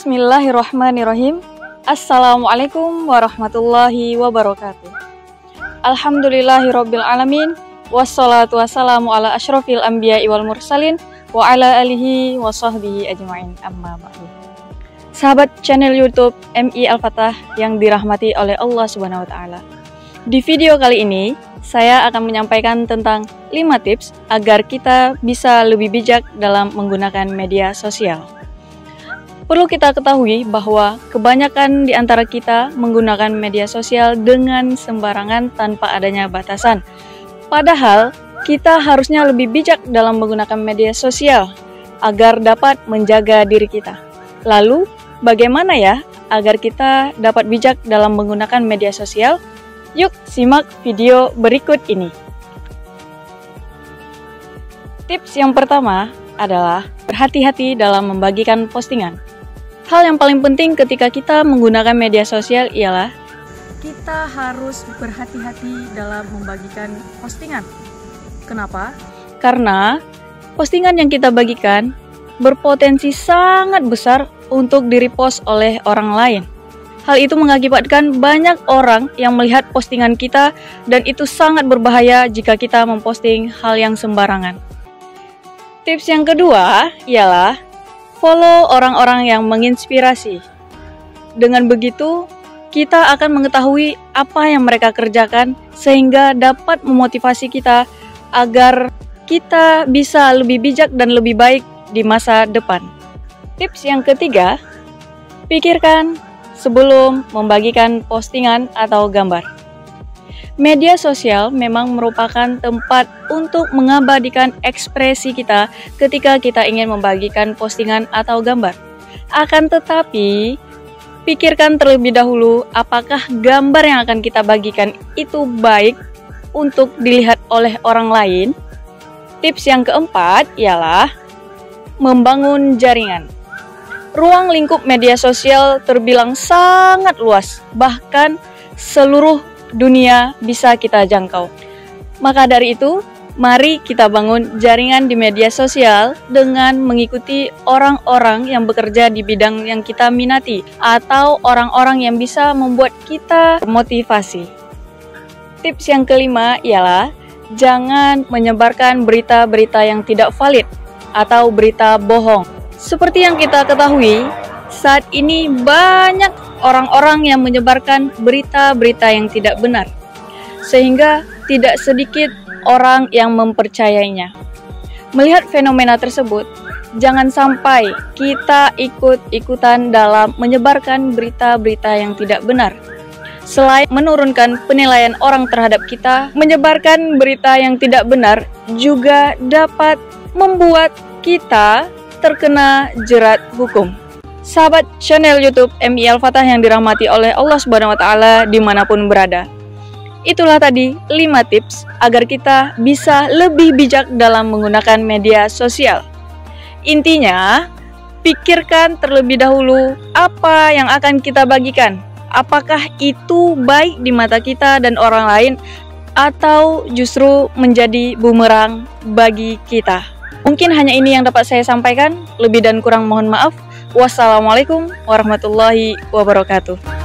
Bismillahirrahmanirrahim. Assalamualaikum warahmatullahi wabarakatuh. Alhamdulillahirabbil alamin. Wassalatu wassalamu ala asyrofil anbiya'i wal mursalin wa ala alihi wa sahbihi ajma'in, amma ba'du. Sahabat channel YouTube MI Al-Fatah yang dirahmati oleh Allah Subhanahu wa taala. Di video kali ini saya akan menyampaikan tentang 5 tips agar kita bisa lebih bijak dalam menggunakan media sosial. Perlu kita ketahui bahwa kebanyakan di antara kita menggunakan media sosial dengan sembarangan tanpa adanya batasan. Padahal, kita harusnya lebih bijak dalam menggunakan media sosial agar dapat menjaga diri kita. Lalu, bagaimana ya agar kita dapat bijak dalam menggunakan media sosial? Yuk, simak video berikut ini. Tips yang pertama adalah berhati-hati dalam membagikan postingan. Hal yang paling penting ketika kita menggunakan media sosial ialah kita harus berhati-hati dalam membagikan postingan. Kenapa? Karena postingan yang kita bagikan berpotensi sangat besar untuk di-repost oleh orang lain. Hal itu mengakibatkan banyak orang yang melihat postingan kita dan itu sangat berbahaya jika kita memposting hal yang sembarangan. Tips yang kedua ialah follow orang-orang yang menginspirasi. Dengan begitu, kita akan mengetahui apa yang mereka kerjakan sehingga dapat memotivasi kita agar kita bisa lebih bijak dan lebih baik di masa depan. Tips yang ketiga, pikirkan sebelum membagikan postingan atau gambar. Media sosial memang merupakan tempat untuk mengabadikan ekspresi kita ketika kita ingin membagikan postingan atau gambar. Akan tetapi, pikirkan terlebih dahulu apakah gambar yang akan kita bagikan itu baik untuk dilihat oleh orang lain. Tips yang keempat ialah membangun jaringan. Ruang lingkup media sosial terbilang sangat luas, bahkan seluruh dunia bisa kita jangkau. Maka dari itu, mari kita bangun jaringan di media sosial dengan mengikuti orang-orang yang bekerja di bidang yang kita minati atau orang-orang yang bisa membuat kita termotivasi. Tips yang kelima ialah jangan menyebarkan berita-berita yang tidak valid atau berita bohong. Seperti yang kita ketahui, saat ini banyak orang-orang yang menyebarkan berita-berita yang tidak benar, sehingga tidak sedikit orang yang mempercayainya. Melihat fenomena tersebut, jangan sampai kita ikut-ikutan dalam menyebarkan berita-berita yang tidak benar. Selain menurunkan penilaian orang terhadap kita, menyebarkan berita yang tidak benar juga dapat membuat kita terkena jerat hukum. Sahabat channel YouTube MI Al-Fatah yang dirahmati oleh Allah Subhanahu wa taala dimanapun berada. Itulah tadi 5 tips agar kita bisa lebih bijak dalam menggunakan media sosial. Intinya, pikirkan terlebih dahulu apa yang akan kita bagikan. Apakah itu baik di mata kita dan orang lain atau justru menjadi bumerang bagi kita. Mungkin hanya ini yang dapat saya sampaikan. Lebih dan kurang mohon maaf. Wassalamualaikum warahmatullahi wabarakatuh.